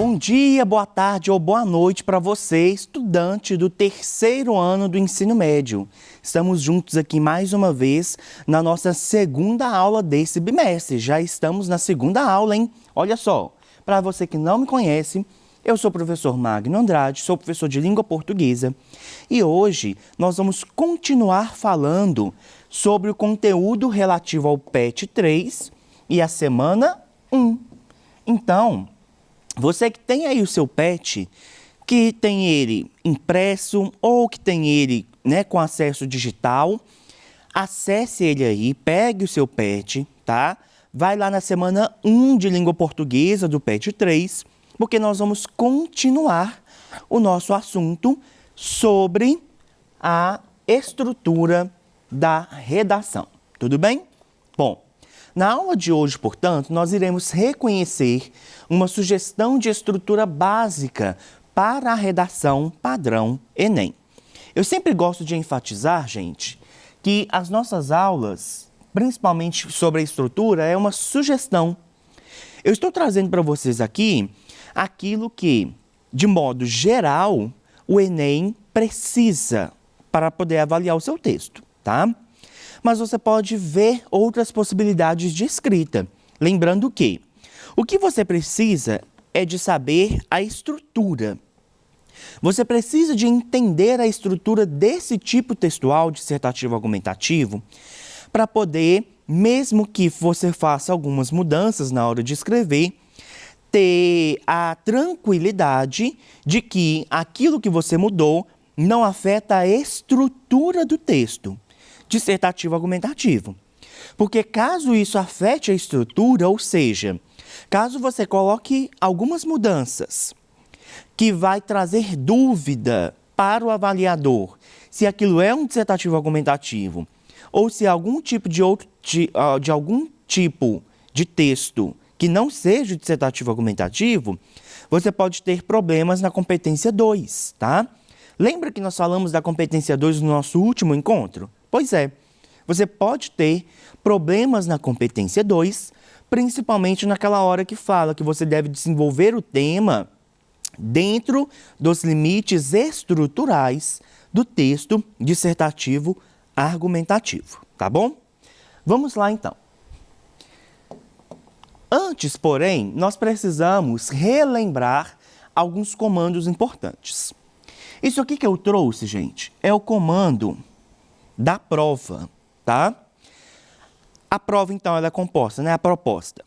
Bom dia, boa tarde ou boa noite para você, estudante do terceiro ano do ensino médio. Estamos juntos aqui mais uma vez na nossa segunda aula desse bimestre. Já estamos na segunda aula, hein? Olha só, para você que não me conhece, eu sou o professor Magno Andrade, sou professor de língua portuguesa e hoje nós vamos continuar falando sobre o conteúdo relativo ao PET 3 e a semana 1. Então, você que tem aí o seu PET, que tem ele impresso ou que tem ele, com acesso digital, acesse ele aí, pegue o seu PET, tá? Vai lá na semana 1 de língua portuguesa do PET 3, porque nós vamos continuar o nosso assunto sobre a estrutura da redação. Tudo bem? Bom, na aula de hoje, portanto, nós iremos reconhecer uma sugestão de estrutura básica para a redação padrão Enem. Eu sempre gosto de enfatizar, gente, que as nossas aulas, principalmente sobre a estrutura, é uma sugestão. Eu estou trazendo para vocês aqui aquilo que, de modo geral, o Enem precisa para poder avaliar o seu texto, tá? Mas você pode ver outras possibilidades de escrita. Lembrando que o que você precisa é de saber a estrutura. Você precisa de entender a estrutura desse tipo textual, dissertativo argumentativo, para poder, mesmo que você faça algumas mudanças na hora de escrever, ter a tranquilidade de que aquilo que você mudou não afeta a estrutura do texto dissertativo argumentativo. Porque caso isso afete a estrutura, ou seja, caso você coloque algumas mudanças que vai trazer dúvida para o avaliador se aquilo é um dissertativo argumentativo ou se algum tipo de texto que não seja dissertativo argumentativo, você pode ter problemas na competência 2, tá? Lembra que nós falamos da competência 2 no nosso último encontro? Pois é, você pode ter problemas na competência 2, principalmente naquela hora que fala que você deve desenvolver o tema dentro dos limites estruturais do texto dissertativo argumentativo, tá bom? Vamos lá então. Antes, porém, nós precisamos relembrar alguns comandos importantes. Isso aqui que eu trouxe, gente, é o comando da prova, tá? A prova, então, ela é composta, a proposta.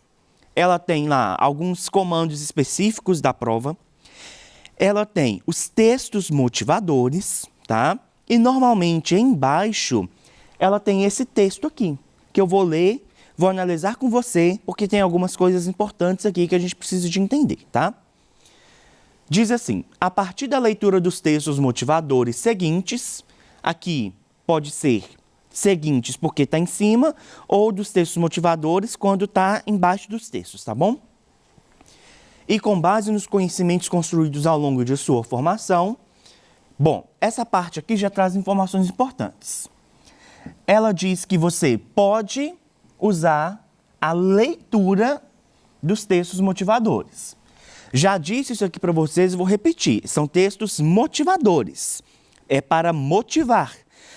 Ela tem lá alguns comandos específicos da prova. Ela tem os textos motivadores, tá? E, normalmente, embaixo, ela tem esse texto aqui, que eu vou ler, vou analisar com você, porque tem algumas coisas importantes aqui que a gente precisa de entender, tá? Diz assim, a partir da leitura dos textos motivadores seguintes, aqui pode ser seguintes porque está em cima, ou dos textos motivadores quando está embaixo dos textos, tá bom? E com base nos conhecimentos construídos ao longo de sua formação, bom, essa parte aqui já traz informações importantes. Ela diz que você pode usar a leitura dos textos motivadores. Já disse isso aqui para vocês e vou repetir. São textos motivadores. É para motivar.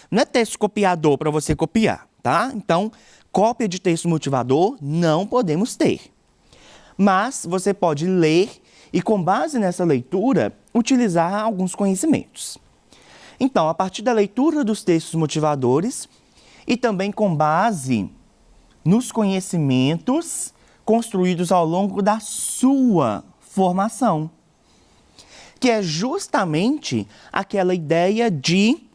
Não é texto copiador para você copiar, tá? Então, cópia de texto motivador não podemos ter. Mas você pode ler e, com base nessa leitura, utilizar alguns conhecimentos. Então, a partir da leitura dos textos motivadores e também com base nos conhecimentos construídos ao longo da sua formação, que é justamente aquela ideia de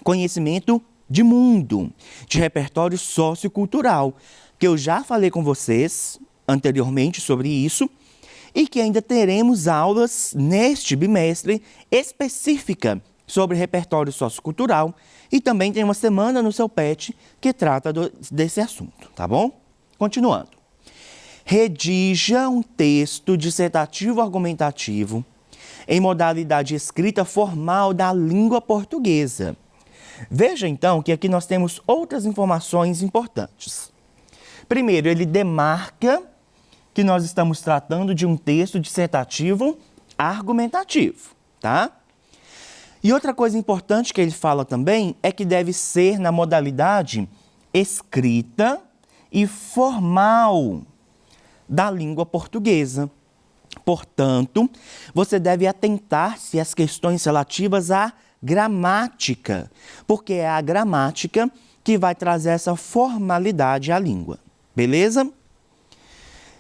conhecimento de mundo, de repertório sociocultural, que eu já falei com vocês anteriormente sobre isso e que ainda teremos aulas neste bimestre específica sobre repertório sociocultural e também tem uma semana no seu PET que trata desse assunto, tá bom? Continuando. Redija um texto dissertativo argumentativo em modalidade escrita formal da língua portuguesa. Veja, então, que aqui nós temos outras informações importantes. Primeiro, ele demarca que nós estamos tratando de um texto dissertativo argumentativo, tá? E outra coisa importante que ele fala também é que deve ser na modalidade escrita e formal da língua portuguesa. Portanto, você deve atentar-se às questões relativas à gramática, porque é a gramática que vai trazer essa formalidade à língua, beleza?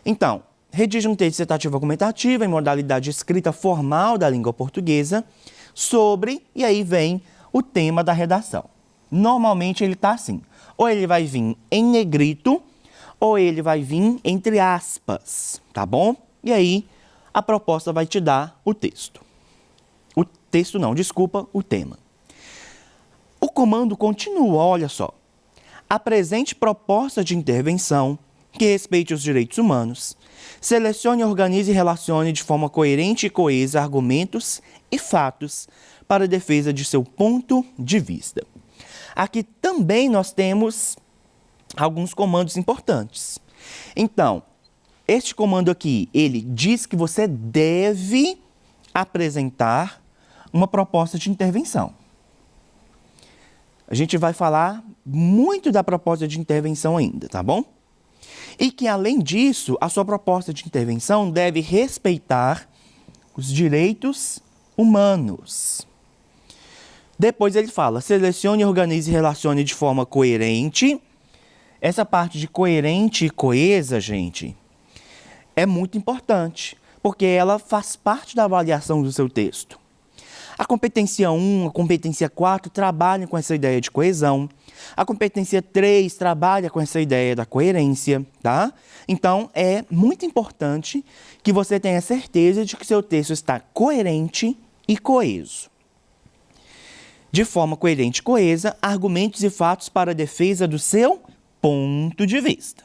Então, redija um texto dissertativo argumentativo em modalidade escrita formal da língua portuguesa sobre, e aí vem o tema da redação. Normalmente ele está assim, ou ele vai vir em negrito, ou ele vai vir entre aspas, tá bom? E aí a proposta vai te dar o texto. O texto não, desculpa, o tema. O comando continua, olha só. Apresente proposta de intervenção que respeite os direitos humanos. Selecione, organize e relacione de forma coerente e coesa argumentos e fatos para a defesa de seu ponto de vista. Aqui também nós temos alguns comandos importantes. Então, este comando aqui, ele diz que você deve apresentar uma proposta de intervenção. A gente vai falar muito da proposta de intervenção ainda, tá bom? E que, além disso, a sua proposta de intervenção deve respeitar os direitos humanos. Depois ele fala, selecione, organize e relacione de forma coerente. Essa parte de coerente e coesa, gente, é muito importante, porque ela faz parte da avaliação do seu texto. A competência 1, a competência 4 trabalham com essa ideia de coesão. A competência 3 trabalha com essa ideia da coerência, tá? Então, é muito importante que você tenha certeza de que seu texto está coerente e coeso. De forma coerente e coesa, argumentos e fatos para a defesa do seu ponto de vista.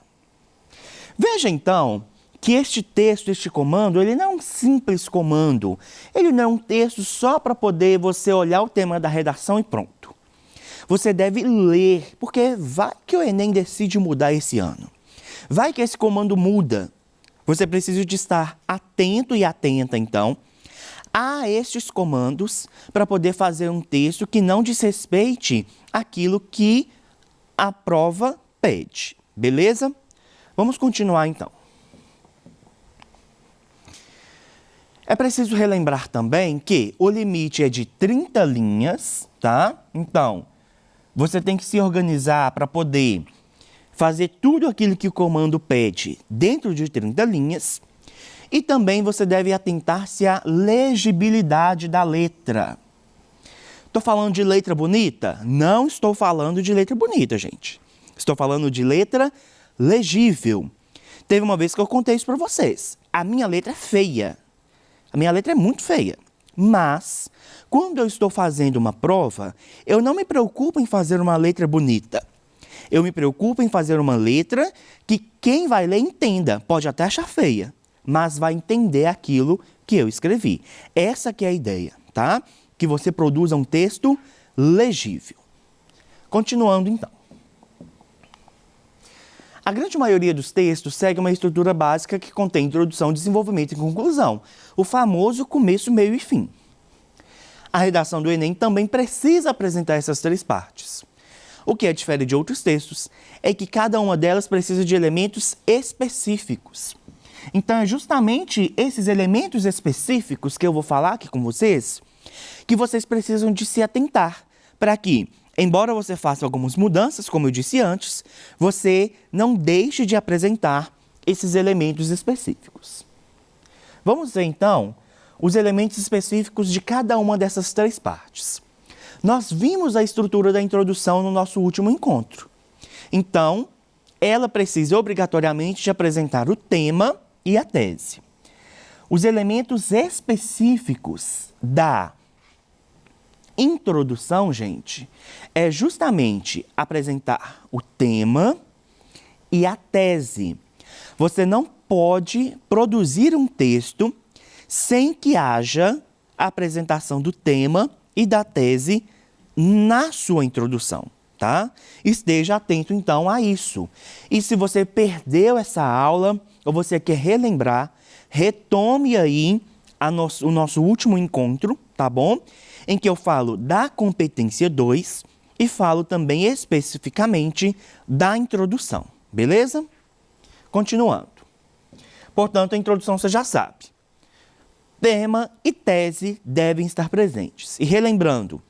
Veja, então, que este texto, este comando, ele não é um simples comando. Ele não é um texto só para poder você olhar o tema da redação e pronto. Você deve ler, porque vai que o Enem decide mudar esse ano. Vai que esse comando muda. Você precisa de estar atento e atenta, então, a estes comandos para poder fazer um texto que não desrespeite aquilo que a prova pede. Beleza? Vamos continuar, então. É preciso relembrar também que o limite é de 30 linhas, tá? Então, você tem que se organizar para poder fazer tudo aquilo que o comando pede dentro de 30 linhas. E também você deve atentar-se à legibilidade da letra. Estou falando de letra bonita? Não estou falando de letra bonita, gente. Estou falando de letra legível. Teve uma vez que eu contei isso para vocês. A minha letra é feia. A minha letra é muito feia, mas quando eu estou fazendo uma prova, eu não me preocupo em fazer uma letra bonita. Eu me preocupo em fazer uma letra que quem vai ler entenda. Pode até achar feia, mas vai entender aquilo que eu escrevi. Essa que é a ideia, tá? Que você produza um texto legível. Continuando, então. A grande maioria dos textos segue uma estrutura básica que contém introdução, desenvolvimento e conclusão, o famoso começo, meio e fim. A redação do Enem também precisa apresentar essas três partes. O que a difere de outros textos é que cada uma delas precisa de elementos específicos. Então, é justamente esses elementos específicos que eu vou falar aqui com vocês, que vocês precisam de se atentar para que, embora você faça algumas mudanças, como eu disse antes, você não deixe de apresentar esses elementos específicos. Vamos ver, então, os elementos específicos de cada uma dessas três partes. Nós vimos a estrutura da introdução no nosso último encontro. Então, ela precisa obrigatoriamente de apresentar o tema e a tese. Os elementos específicos da introdução, gente, é justamente apresentar o tema e a tese. Você não pode produzir um texto sem que haja a apresentação do tema e da tese na sua introdução, tá? Esteja atento, então, a isso. E se você perdeu essa aula, ou você quer relembrar, retome aí o nosso último encontro, tá bom? Em que eu falo da competência 2 e falo também especificamente da introdução, beleza? Continuando. Portanto, a introdução você já sabe. Tema e tese devem estar presentes. E relembrando,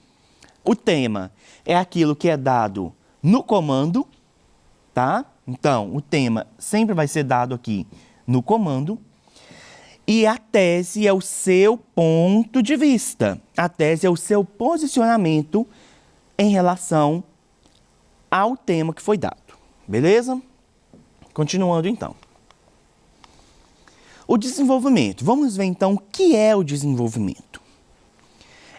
o tema é aquilo que é dado no comando, tá? Então, o tema sempre vai ser dado aqui no comando. E a tese é o seu ponto de vista. A tese é o seu posicionamento em relação ao tema que foi dado. Beleza? Continuando, então. O desenvolvimento. Vamos ver, então, o que é o desenvolvimento.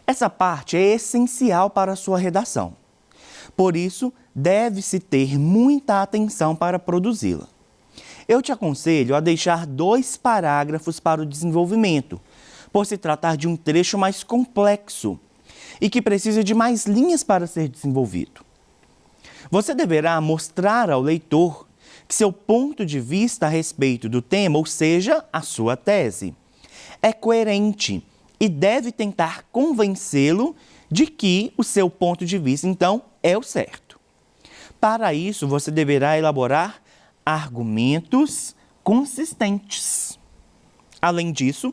Essa parte é essencial para a sua redação. Por isso, deve-se ter muita atenção para produzi-la. Eu te aconselho a deixar 2 parágrafos para o desenvolvimento, por se tratar de um trecho mais complexo e que precisa de mais linhas para ser desenvolvido. Você deverá mostrar ao leitor que seu ponto de vista a respeito do tema, ou seja, a sua tese, é coerente e deve tentar convencê-lo de que o seu ponto de vista, então, é o certo. Para isso, você deverá elaborar argumentos consistentes. Além disso,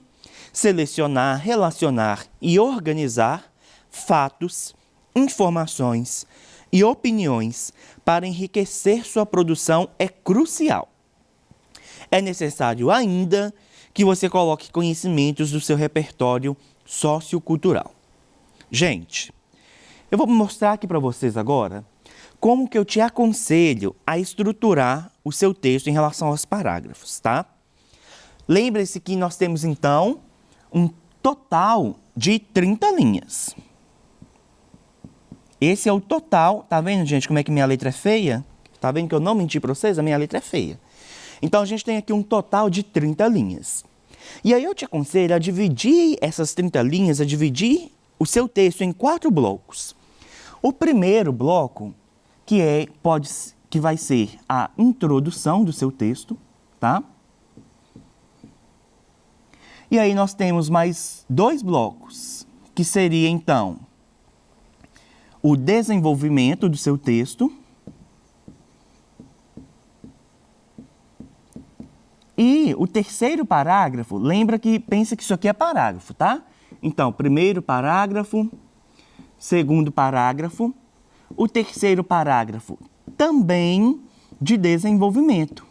selecionar, relacionar e organizar fatos, informações e opiniões para enriquecer sua produção é crucial. É necessário ainda que você coloque conhecimentos do seu repertório sociocultural. Gente, eu vou mostrar aqui para vocês agora como que eu te aconselho a estruturar o seu texto em relação aos parágrafos, tá? Lembre-se que nós temos, então, um total de 30 linhas. Esse é o total. Tá vendo, gente, como é que minha letra é feia? Tá vendo que eu não menti para vocês? A minha letra é feia. Então, a gente tem aqui um total de 30 linhas. E aí eu te aconselho a dividir essas 30 linhas, a dividir o seu texto em 4 blocos. O primeiro bloco, que vai ser a introdução do seu texto, tá? E aí nós temos mais 2 blocos, que seria, então, o desenvolvimento do seu texto e o terceiro parágrafo, pensa que isso aqui é parágrafo, tá? Então, primeiro parágrafo, segundo parágrafo, o terceiro parágrafo também de desenvolvimento.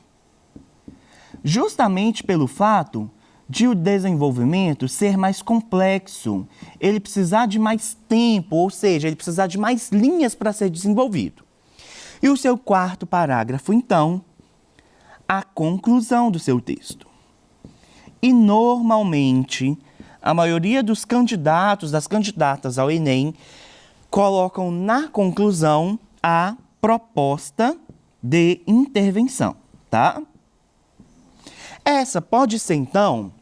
Justamente pelo fato de o desenvolvimento ser mais complexo, ele precisar de mais tempo, ou seja, ele precisar de mais linhas para ser desenvolvido. E o seu quarto parágrafo, então, a conclusão do seu texto. E normalmente, a maioria dos candidatos, das candidatas ao Enem, colocam na conclusão a proposta de intervenção, tá? Essa pode ser, então,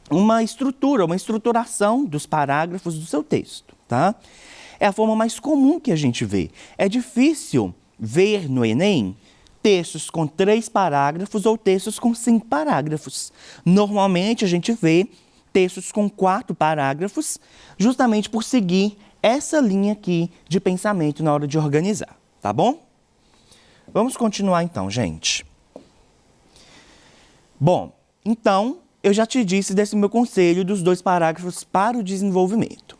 uma estruturação dos parágrafos do seu texto, tá? É a forma mais comum que a gente vê. É difícil ver no Enem textos com 3 parágrafos ou textos com 5 parágrafos. Normalmente, a gente vê textos com 4 parágrafos, justamente por seguir essa linha aqui de pensamento na hora de organizar, tá bom? Vamos continuar então, gente. Bom, então, eu já te disse desse meu conselho dos 2 parágrafos para o desenvolvimento.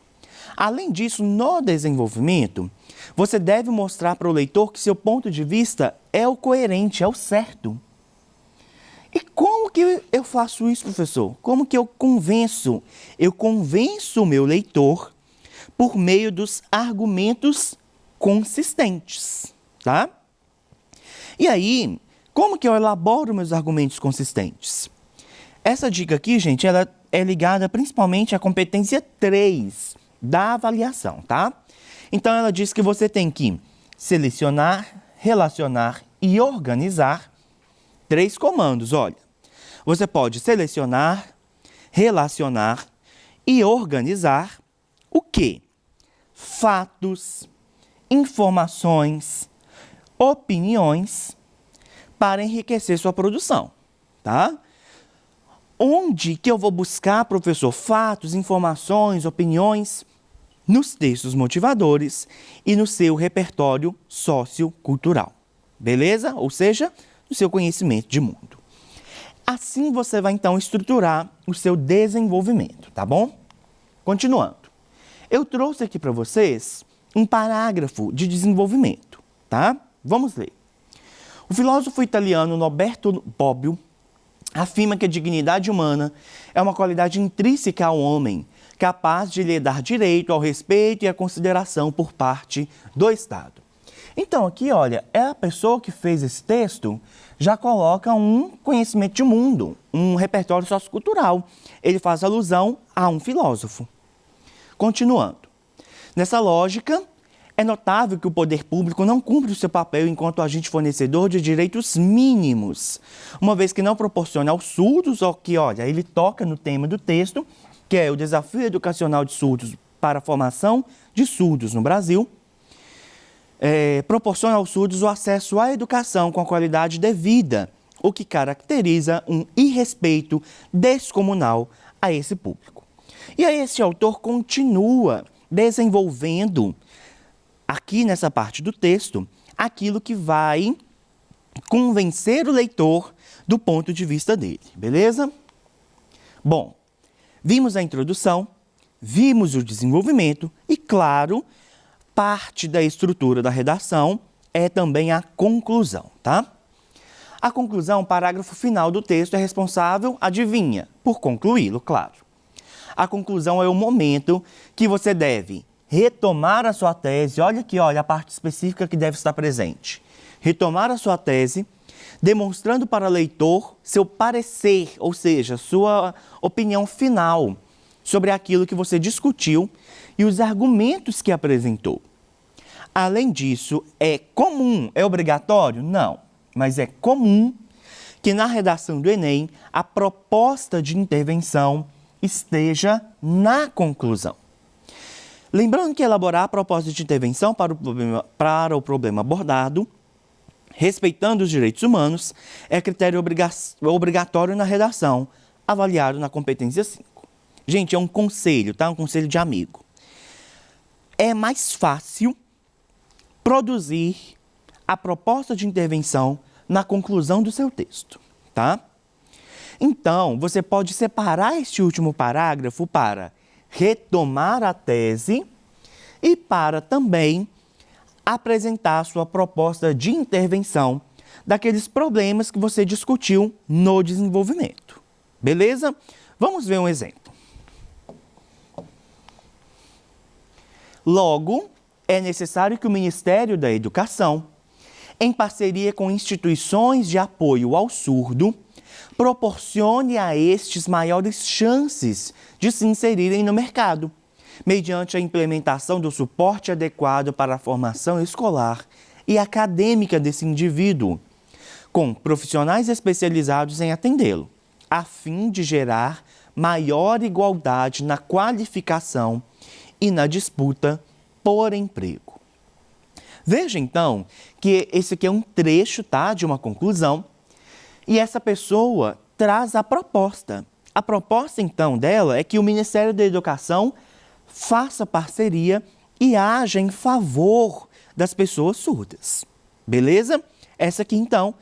Além disso, no desenvolvimento, você deve mostrar para o leitor que seu ponto de vista é o coerente, é o certo. E como que eu faço isso, professor? Como que eu convenço? Eu convenço o meu leitor por meio dos argumentos consistentes, tá? E aí, como que eu elaboro meus argumentos consistentes? Essa dica aqui, gente, ela é ligada principalmente à competência 3 da avaliação, tá? Então, ela diz que você tem que selecionar, relacionar e organizar 3 comandos, olha. Você pode selecionar, relacionar e organizar o quê? Fatos, informações, opiniões para enriquecer sua produção, tá? Onde que eu vou buscar, professor, fatos, informações, opiniões? Nos textos motivadores e no seu repertório sociocultural, beleza? Ou seja, no seu conhecimento de mundo. Assim você vai então estruturar o seu desenvolvimento, tá bom? Continuando. Eu trouxe aqui para vocês um parágrafo de desenvolvimento, tá? Vamos ler. O filósofo italiano Norberto Bobbio afirma que a dignidade humana é uma qualidade intrínseca ao homem, capaz de lhe dar direito ao respeito e à consideração por parte do Estado. Então, aqui, olha, é a pessoa que fez esse texto já coloca um conhecimento de mundo, um repertório sociocultural. Ele faz alusão a um filósofo. Continuando. Nessa lógica, é notável que o poder público não cumpre o seu papel enquanto agente fornecedor de direitos mínimos, uma vez que não proporciona aos surdos, o que, olha, ele toca no tema do texto, que é o desafio educacional de surdos para a formação de surdos no Brasil, proporciona aos surdos o acesso à educação com a qualidade devida, o que caracteriza um irrespeito descomunal a esse público. E aí esse autor continua desenvolvendo, aqui nessa parte do texto, aquilo que vai convencer o leitor do ponto de vista dele, beleza? Bom, vimos a introdução, vimos o desenvolvimento e, claro, parte da estrutura da redação é também a conclusão, tá? A conclusão, o parágrafo final do texto é responsável, adivinha, por concluí-lo, claro. A conclusão é o momento que você deve retomar a sua tese, olha aqui, olha a parte específica que deve estar presente. Retomar a sua tese, demonstrando para o leitor seu parecer, ou seja, sua opinião final sobre aquilo que você discutiu e os argumentos que apresentou. Além disso, é comum, é obrigatório? Não, mas é comum que na redação do Enem a proposta de intervenção esteja na conclusão. Lembrando que elaborar a proposta de intervenção para o problema abordado, respeitando os direitos humanos, é critério obrigatório na redação, avaliado na competência 5. Gente, é um conselho, tá? Um conselho de amigo. É mais fácil produzir a proposta de intervenção na conclusão do seu texto, tá? Então, você pode separar este último parágrafo para retomar a tese e para também apresentar a sua proposta de intervenção daqueles problemas que você discutiu no desenvolvimento. Beleza? Vamos ver um exemplo. Logo, é necessário que o Ministério da Educação, em parceria com instituições de apoio ao surdo, proporcione a estes maiores chances de se inserirem no mercado, mediante a implementação do suporte adequado para a formação escolar e acadêmica desse indivíduo, com profissionais especializados em atendê-lo, a fim de gerar maior igualdade na qualificação e na disputa por emprego. Veja, então, que esse aqui é um trecho, tá, de uma conclusão, e essa pessoa traz a proposta. A proposta, então, dela é que o Ministério da Educação faça parceria e haja em favor das pessoas surdas. Beleza? Essa aqui, então,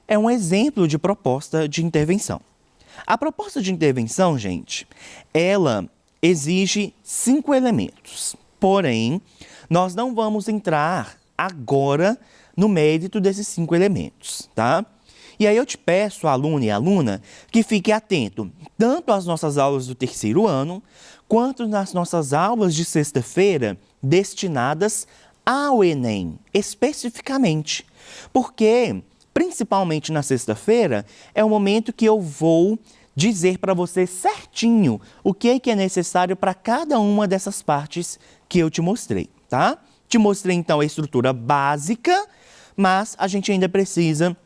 é um exemplo de proposta de intervenção. A proposta de intervenção, gente, ela exige 5 elementos. Porém, nós não vamos entrar agora no mérito desses 5 elementos, tá? E aí eu te peço, aluno e aluna, que fique atento tanto às nossas aulas do terceiro ano, quanto nas nossas aulas de sexta-feira destinadas ao Enem, especificamente. Porque, principalmente na sexta-feira, é o momento que eu vou dizer para você certinho o que é necessário para cada uma dessas partes que eu te mostrei, tá? Te mostrei, então, a estrutura básica, mas a gente ainda precisa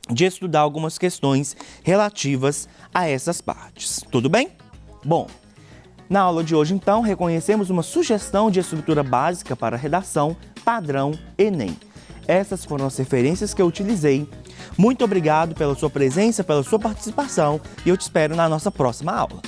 de estudar algumas questões relativas a essas partes. Tudo bem? Bom, na aula de hoje, então, reconhecemos uma sugestão de estrutura básica para a redação padrão Enem. Essas foram as referências que eu utilizei. Muito obrigado pela sua presença, pela sua participação e eu te espero na nossa próxima aula.